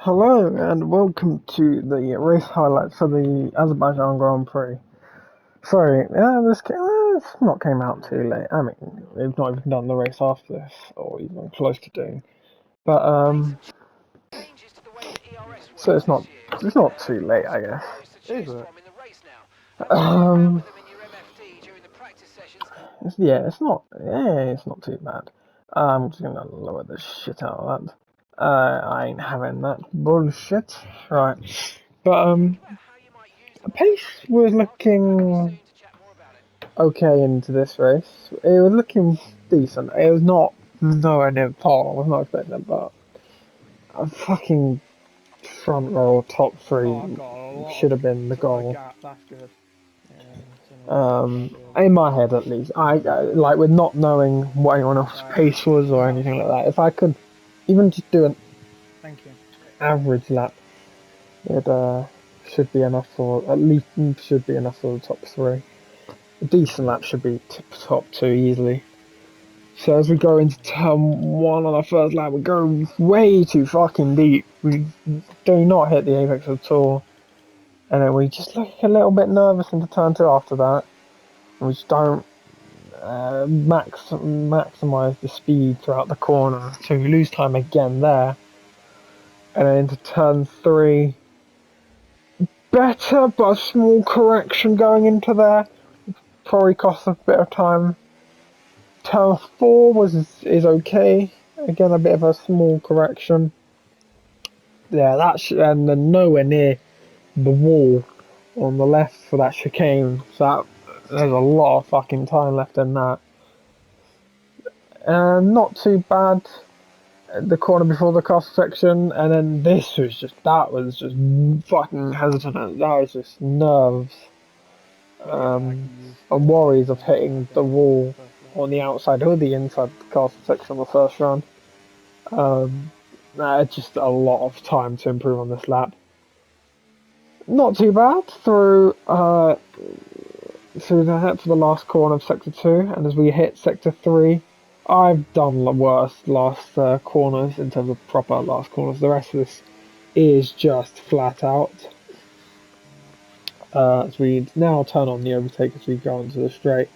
Hello and welcome to the race highlights for the Azerbaijan Grand Prix. Sorry, it's not came out too late. I mean, we've not even done the race after this, or even close to doing. But so it's not too late, I guess. Is it? Um, it's not too bad. I'm just gonna lower the shit out of that. I ain't having that bullshit. Right, but pace was looking okay into this race. It was looking decent. It was not nowhere near par. I was not expecting it, but a fucking front row top three Oh, I've got a lot should of have been the sort of goal. gap. That's good. That's good. In my head at least, I like with not knowing what anyone else's Right. pace was or That's anything like fine. that. If I could even just do an Thank you. average lap, it should be enough for at least should be enough for the top three. A decent lap should be top two easily. So as we go into turn one on our first lap, we go way too fucking deep. We do not hit the apex at all. And then we just look a little bit nervous into turn two after that. And we just don't maximize the speed throughout the corner. So we lose time again there. And then into turn three. Better, but a small correction going into there. Probably cost us a bit of time. Turn four is okay. Again, a bit of a small correction. Yeah, and then nowhere near the wall on the left for that chicane. So there's a lot of fucking time left in that. And not too bad. The corner before the cross section, and then that was just fucking hesitant. That was just nerves Yeah, I can use and worries of that hitting the bit on wall the first lap. on the outside or the inside of the castle section on the first run. Just a lot of time to improve on this lap. Not too bad through that for the last corner of sector two, and as we hit sector three, I've done the worst last corners in terms of proper last corners. The rest of this is just flat out. As we now turn on the overtake as we go into the straight.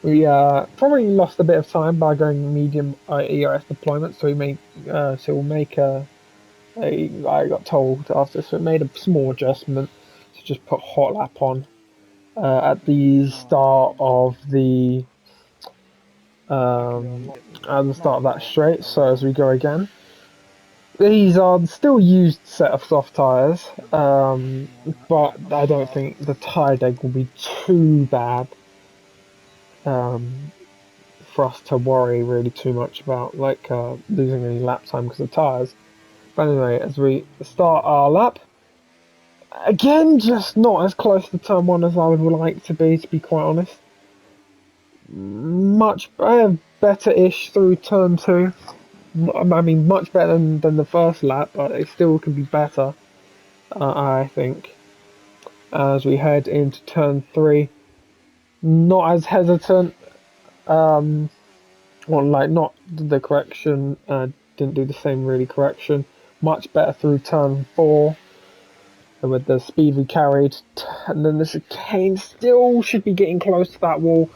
We probably lost a bit of time by going medium ERS deployment, so we'll make I got told after, so we made a small adjustment to just put hot lap on at the Oh, start okay. of the I can do a lot. at the Not start a of that lot, straight. a So lot. as we go again, these are still used set of soft tires, but I don't think the tire deg will be too bad um, for us to worry really too much about, like losing any lap time because of tires. But anyway, as we start our lap, again, just not as close to turn one as I would like to be quite honest. Much better-ish through turn two. I mean, much better than the first lap, but it still could be better, I think. As we head into turn three, not as hesitant. Well, like, not the correction, didn't do the same really correction. Much better through turn four with the speed we carried. And then the chicane still should be getting close to that wall.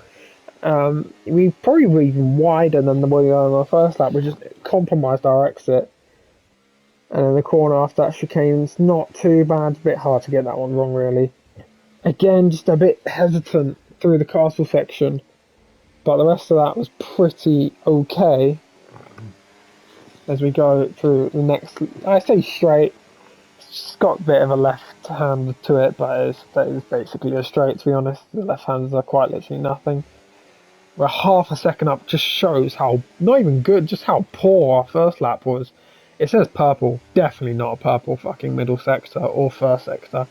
We probably were even wider than the way we were on our first lap. We just compromised our exit. And then the corner after that chicane's not too bad. A bit hard to get that one wrong, really. Again, just a bit hesitant through the castle section. But the rest of that was pretty okay as we go through the next. I say straight. It's got a bit of a left hand to it, but that is basically a straight, to be honest. The left hands are quite literally nothing. We're half a second up, just shows how, not even good, just how poor our first lap was. It says purple, definitely not a purple fucking middle sector or first sector.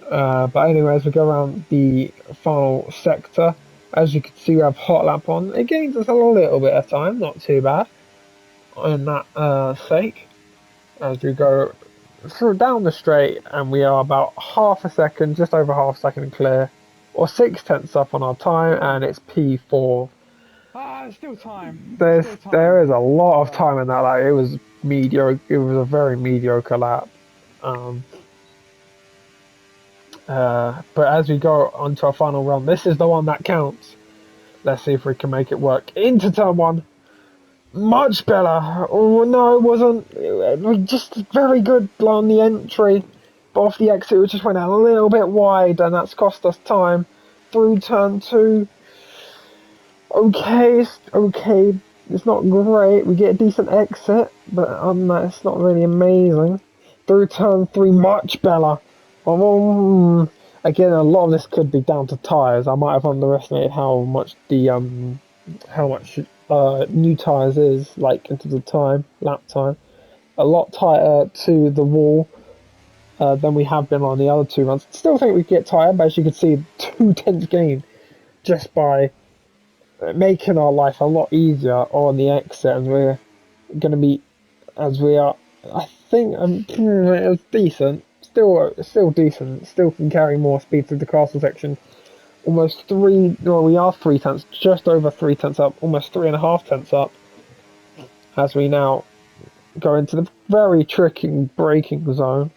But anyway, as we go around the final sector, as you can see, we have hot lap on. It gains us a little bit of time, not too bad, in that sake. As we go through down the straight, and we are about half a second, just over half a second clear, or 6/10 up on our time, and it's P4. Still time. There Still is a time. lot of time in that. Like it was mediocre. It was a very mediocre lap. Um, but as we go onto our final run, this is the one that counts. Let's see if we can make it work into turn one. Much better. Oh no, it wasn't. It was just very good on the entry, but off the exit, it just went out a little bit wide, and that's cost us time. Through turn two. Okay, okay. It's not great. We get a decent exit, but it's not really amazing. Through turn three, much better. Again, a lot of this could be down to tyres. I might have underestimated how much new tyres is like into the lap time. A lot tighter to the wall than we have been on the other two runs. Still think we get tired, but as you can see, 2 tenths gain just by making our life a lot easier on the exit, and we're going to be as we are. I think it was decent, still decent, still can carry more speed through the castle section. Almost three, well, we are 3 tenths, just over 3 tenths up, almost 3.5 tenths up, as we now go into the very tricky braking zone.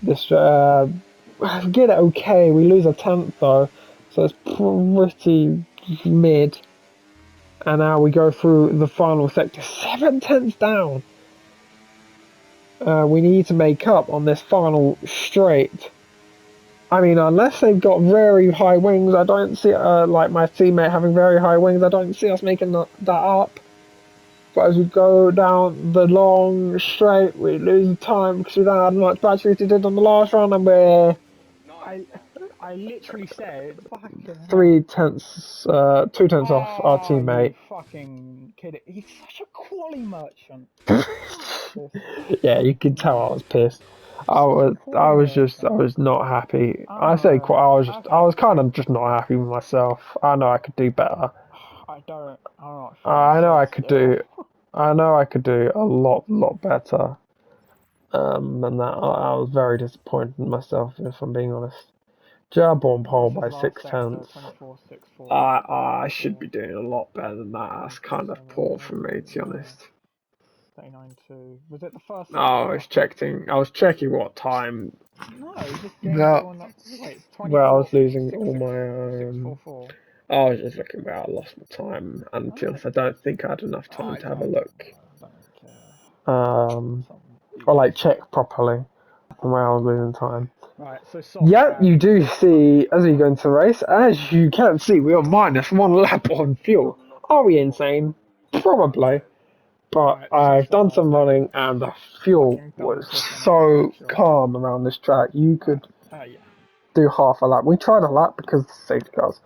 This get it okay. We lose a tenth though, so it's pretty mid. And now we go through the final sector, 7 tenths down. We need to make up on this final straight. I mean, unless they've got very high wings, I don't see, like my teammate having very high wings, I don't see us making that up. But as we go down the long straight, we lose time because we don't have much battery as we did on the last run, and we're I literally said, fucking hell. 3 tenths, 2 tenths off our teammate. You fucking kidding. He's such a quality merchant. Yeah, you can tell I was pissed. I was not happy. I was kind of just not happy with myself. I know I could do better. I'm not sure. I know I could do a lot better. Than that. I was very disappointed in myself, if I'm being honest. Job on pole by 6 tenths. I should be doing a lot better than that. That's kind of poor from me, to be honest. 39.2. Was it the first? I was checking what time. No, just getting everyone up. Wait, 24. Well, I was losing all my. 644. I was just looking where I lost my time, and to be honest, I don't think I had enough time to have a look. Or like check properly from where I was losing time. Right, so yeah, you do see as we go into the race. As you can see, we are -1 lap on fuel. Are we insane? Probably. But I've done some running, and the fuel was so calm around this track. You could do half a lap. We tried a lap because of the safety cars,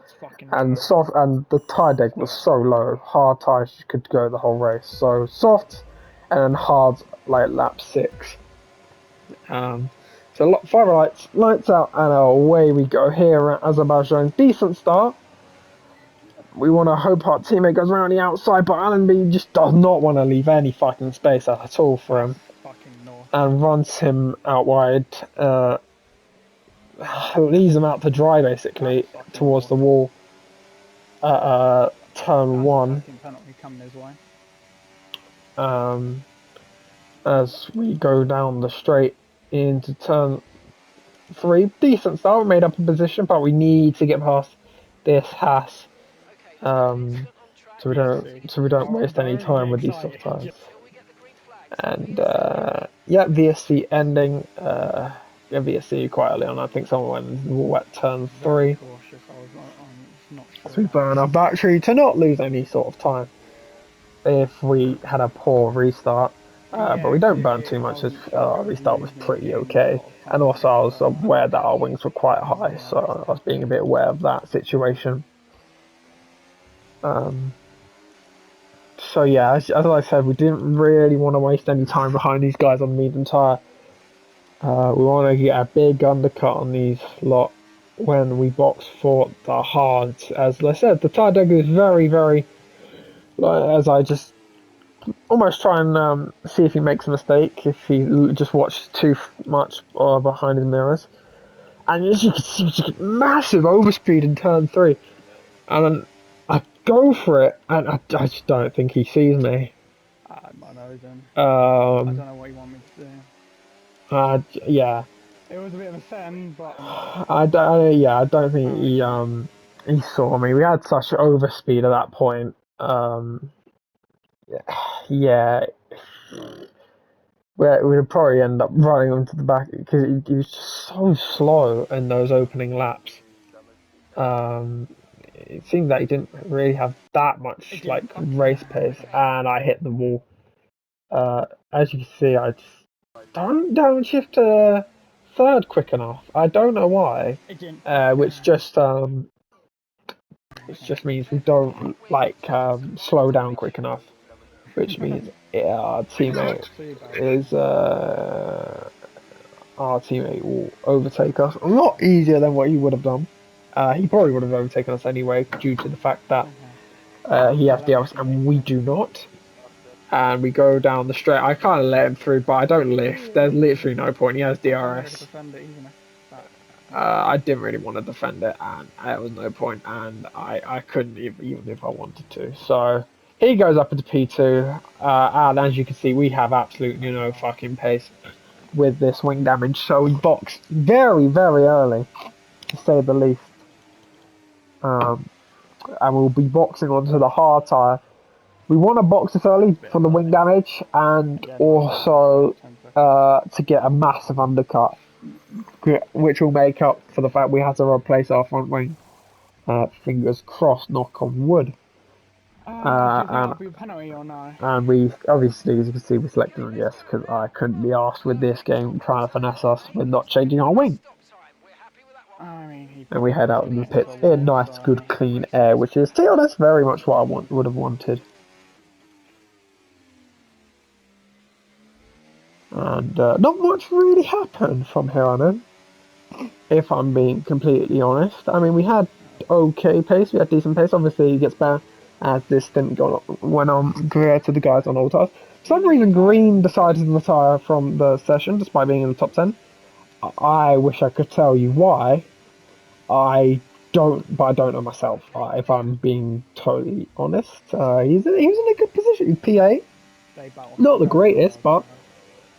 and the tyre deg was so low. Hard tyres, you could go the whole race. So soft, and then hard like lap 6. So fire lights out, and away we go here at Azerbaijan. Decent start. We want to hope our teammate goes around the outside, but Allenby just does not want to leave any fucking space at all for him. And runs him out wide. Leaves him out to dry, basically, towards the wall at turn 1. As we go down the straight into turn 3. Decent start, made up a position, but we need to get past this Haas. So we don't waste any time with these soft tires. And yeah, VSC ending. Yeah, VSC quite early on. I think someone went wet turn 3. So we burn our battery to not lose any sort of time if we had a poor restart. But we don't burn too much as our restart was pretty okay. And also I was aware that our wings were quite high, so I was being a bit aware of that situation. So yeah, as I said, we didn't really want to waste any time behind these guys on the medium tyre. We want to get a big undercut on these lot when we box for the hards. As I said, the tyre deg is very, very, as I just almost try and see if he makes a mistake, if he just watches too much behind his mirrors. And as you can see, massive overspeed in turn 3. And then go for it, and I just don't think he sees me. I don't know then. I don't know what you want me to do. Yeah, It was a bit of a send, but I don't think oh, okay. he saw me. We had such overspeed at that point. Yeah, we'd probably end up running onto the back because he was just so slow in those opening laps. It seemed that he didn't really have that It much like didn't. race pace, Okay. and I hit the wall. As you can see, I just don't downshift to third quick enough. I don't know why. It didn't. Which just which Okay. just means we don't like slow down quick enough. Which means our teammate See you, Baku. is our teammate will overtake us a lot easier than what he would have done. He probably would have overtaken us anyway, due to the fact that Okay. he Yeah, has that DRS makes and we sense. do not. And we go down the straight. I kind of let him through, but I don't lift. There's literally no point. He has I wasn't going to DRS. defend it even if that. I didn't really want to defend it, and there was no point, and I couldn't even if I wanted to. So he goes up into P2, and as you can see, we have absolutely no fucking pace with this wing damage. So we boxed very, very early, to say the least. Um, and we'll be boxing onto the hard tire. We want to box this early It's a bit for the wing early. damage, and Yeah, no, I know. It's like also 10 seconds. to get a massive undercut, which will make up for the fact we had to replace our front wing. Fingers crossed, knock on wood. Do you think And that'll be a penalty or no? we obviously, as you can see, we selected on yes because I couldn't be asked with this game trying to finesse us with not changing our wing. I mean, he And we head out in put the it into pits a in wall, nice, good, so. clean air, which is, to be honest, very much what I would have wanted. And not much really happened from here on in, if I'm being completely honest. I mean, we had okay pace, we had decent pace. Obviously, it gets better as this stint went on compared to the guys on all tires. For some reason, Green decided to retire from the session despite being in the top 10. I wish I could tell you why. I don't, but I don't know myself. If I'm being totally honest, he was in a good position. P8, They battled not the very greatest, hard,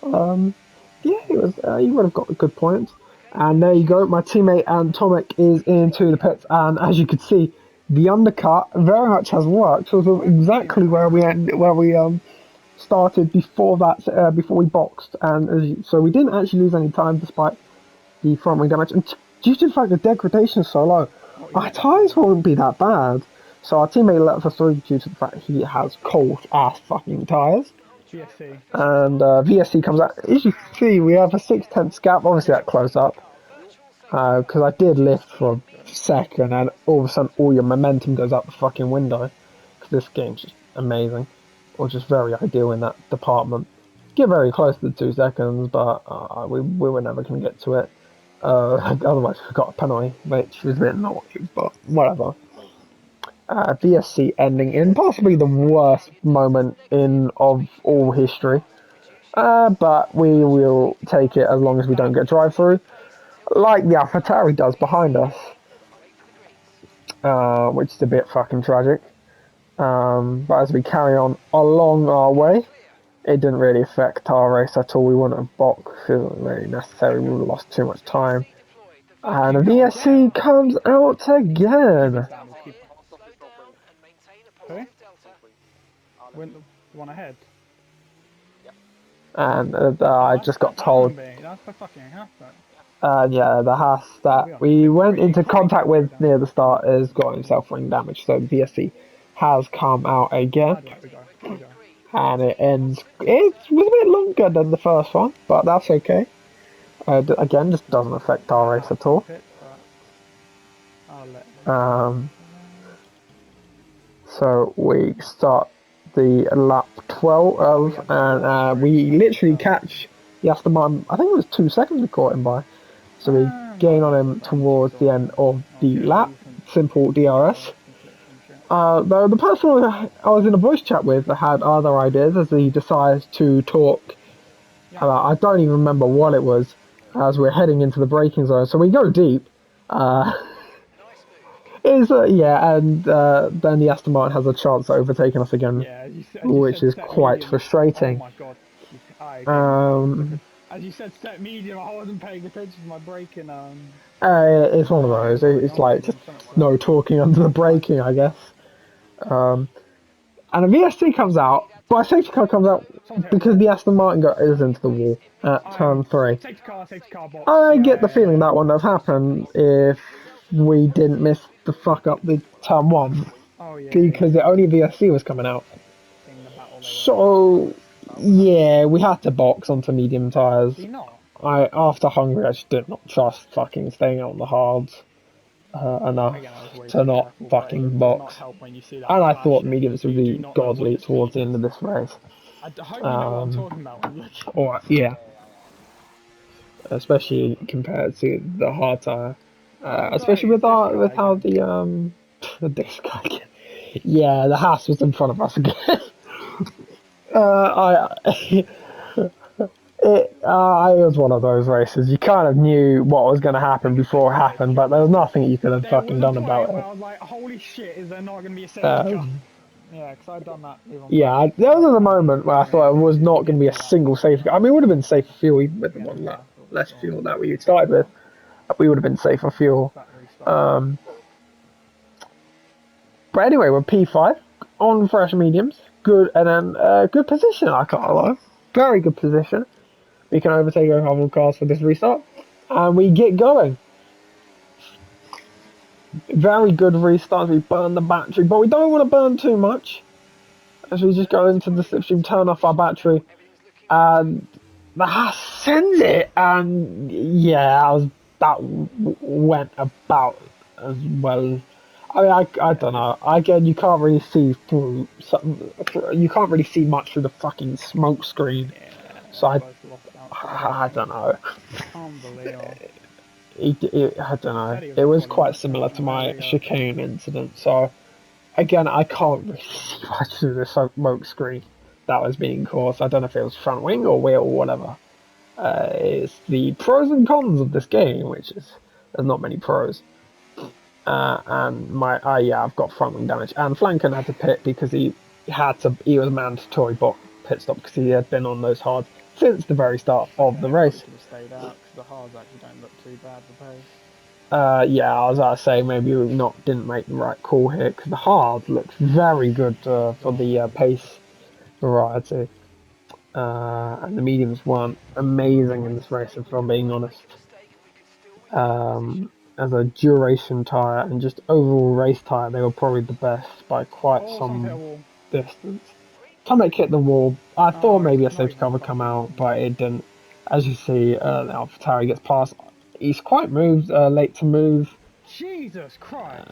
but yeah. um, yeah, he Okay. was. He would have got good points. And there you go. My teammate Antomic is into the pits, and as you can see, the undercut very much has worked. Sort of Where's Green exactly at? where we started before that, before we boxed, and so we didn't actually lose any time despite the front wing damage. And due to the fact the degradation is so low, What are you our waiting for tyres then? won't be that bad. So our teammate let us through due to the fact he has cold ass fucking tyres. GSC. And VSC comes out. As you can see, we have a 6/10 gap. Obviously, that close up because I did lift for a second, and all of a sudden, all your momentum goes out the fucking window. Because this game's just amazing, or just very ideal in that department. Get very close to the 2 seconds, but we were never going to get to it. Otherwise, we got a penalty, which was a bit annoying, but whatever. VSC ending in possibly the worst moment in of all history. But we will take it as long as we don't get drive through, like the AlphaTauri does behind us, which is a bit fucking tragic. But as we carry on along our way, it didn't really affect our race at all. We wouldn't have boxed, it wasn't really necessary, we would have lost too much time. And Fucking the hell, VSC again! comes out Keep it again. standard, keep it. Who? Went the one ahead. And I What? just got That told, can be. That's the fucking happen. yeah, the Haas I'll that be honest, we it went probably into contact could be with done. near the start has got himself ring damage, so the VSC has come out again. I'd let we go. We go. And it ends. It was a bit longer than the first one, but that's okay. Again, just doesn't affect I our might race have at to in all. pits, but I'll let him go. Um, so we start the lap Oh, we 12, have to and box very we quick as literally well. catch the Aston Martin. I think it was 2 seconds we caught him by. So we Might gain be on a him couple seconds towards either the way. end of I'll the get a lap. decent Simple DRS. DRS and flips and shit. Though the person I was in a voice chat with had other ideas as he decides to talk Yeah. about, I don't even remember what it was, as we're heading into the braking zone. So we go deep. Uh, It's yeah, and then the Aston Martin has a chance of overtaking us again, Yeah, as you which said, is set quite medium. Oh frustrating. my god. Okay, Um, as you said, set medium. I wasn't paying attention to my braking. it's one of those. It's like just Algorithm, something like that. no talking under the braking, I guess. Um, and a VSC comes out, but a safety car comes out Someone's hit a because wall. the Aston Martin goes into the wall at turn 3. Safety car box. I get the feeling Yeah. that wouldn't have happened if we didn't miss the fuck up the turn 1 Oh because yeah. the only VSC was coming out. In the battle they were in. So yeah, we had to box onto medium tyres. Do you not? After Hungary, I just did not trust fucking staying out on the hards enough Again, I was way to too not careful, but fucking it does not box. help when you see that And I flash thought and mediums would you do be not know what godly your towards speed the is. end of this race. I hope you know what I'm talking about when looking. Or yeah, especially compared to the hard tire. Oh Especially great, it's with this our guy with how again. the this guy again. Yeah, the Haas was in front of us again. I it was one of those races. You kind of knew what was going to happen before it happened, but there was nothing you could have There fucking was a done point about where it. I was like, holy shit, is there not going to be a safety car? Um, Yeah, because I'd done that even on yeah, practice. I there was like, was a oh, moment where I yeah, thought it was not going to be a get that single fucking safe. car. I mean, it would have been safer fuel even with the Get the one car, for less sure. fuel that we started with. We would have been safer fuel. Battery stuff. Um, but anyway, we're P5 on fresh mediums. Good, and then good position, I can't lie. Very good position. We can overtake our Harvard cars for this restart. And we get going. Very good restarts. We burn the battery, but we don't want to burn too much. As we just go into the slipstream, turn off our battery, and the Haas sends it. And yeah, that went about as well. I mean, I Yeah, don't just know. Again, you can't really see through some. You can't really see much through the fucking smoke screen. yeah, So both lost out for the whole I thing. don't know. Unbelievable. I don't know. Said he was It a was quality quite match similar winner. to There my we go. chicane incident. So again, I can't really see much through the smoke screen that was being caused. I don't know if it was front wing or wheel or whatever. It's the pros and cons of this game, which is there's not many pros. And my yeah, I've got front wing damage. And Flanken had to pit because he was mandatory pit stop because he had been on those hards since the very start of Again, the it probably race. could have stayed out because the hards actually don't look too bad for pace. Yeah, I was about to say maybe we didn't make the right call here because the hard looks very good for the pace variety, and the mediums weren't amazing in this race. If I'm being honest, as a duration tire and just overall race tire, they were probably the best by quite Oh, someone's hit a some wall. distance. Tomek hit the wall. I thought Oh, it's maybe a not safety car even would come fucking out, but visible. it didn't. As you see, AlphaTauri gets past. He's quite moved, late to move. Jesus Christ!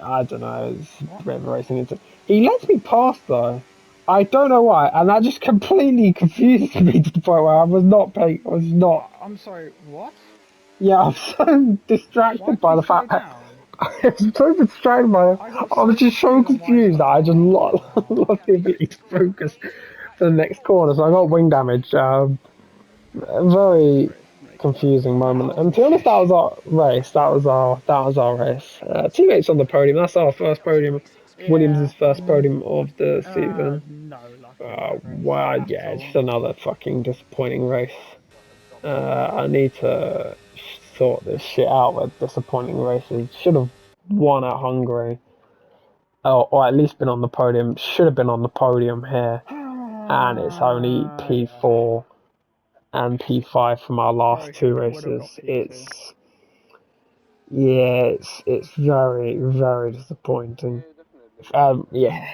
I don't know. It's a What? bit of a racing incident. He lets me pass though. I don't know why, and that just completely confused me to the point where I was not paying. I was not. I'm sorry, what? Yeah, I was so distracted Why'd by you the slow fact that down? I was so distracted by. I got I was so just so confused on why he's confused like, that I just lost the oh. ability to focus for the next corner. So I got wing damage. A very Makes that confusing moment. battle And to be honest, that was our race. That was our race. Teammates on the podium. That's our first podium. Yeah. Williams' first podium of the season. No luck in that race Wow, at yeah, all. just another fucking disappointing race. I need to sort this shit out with disappointing races. Should have won at Hungary, or at least been on the podium. Should have been on the podium here, and it's only Yeah. P4 and P5 from our last Both two would have races. got P2. It's very very disappointing. Yeah,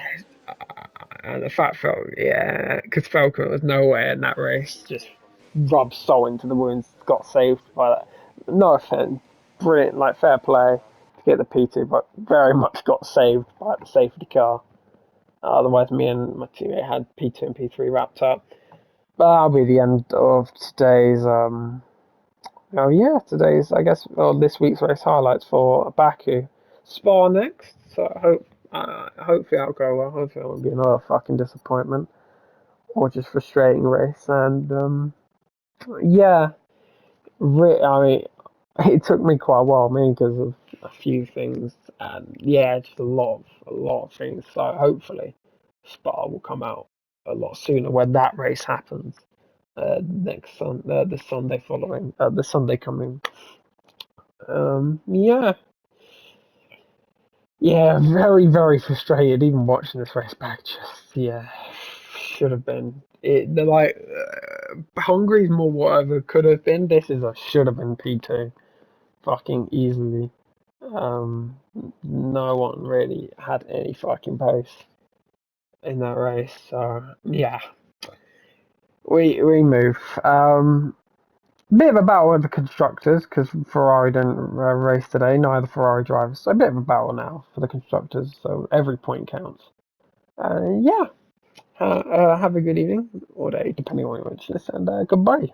and the fact because Falcon was nowhere in that race, just rubbed salt into the wounds. Got saved by that. No offense, brilliant, like fair play to get the P2, but very much got saved by the safety car. Otherwise, me and my teammate had P2 and P3 wrapped up. But that'll be the end of today's. Oh yeah, today's I guess this week's race highlights for Baku. Spa next, so hopefully that'll go well. Hopefully it won't be another fucking disappointment or just frustrating race. And yeah, I mean, it took me quite a while, me, because of a few things, and yeah, just a lot of things. So hopefully, Spa will come out a lot sooner when that race happens. The Sunday following, the Sunday coming. Yeah, yeah, very, very frustrated. Even watching this race back, just yeah, should have been. They're like Hungary's more whatever could have been. This is a should have been P2, fucking easily. Um, no one really had any fucking pace in that race. So yeah, we move. Bit of a battle with the constructors because Ferrari didn't race today. Neither Ferrari drivers. So a bit of a battle now for the constructors. So every point counts. Yeah. Have a good evening or day, depending on when you watch this, and goodbye.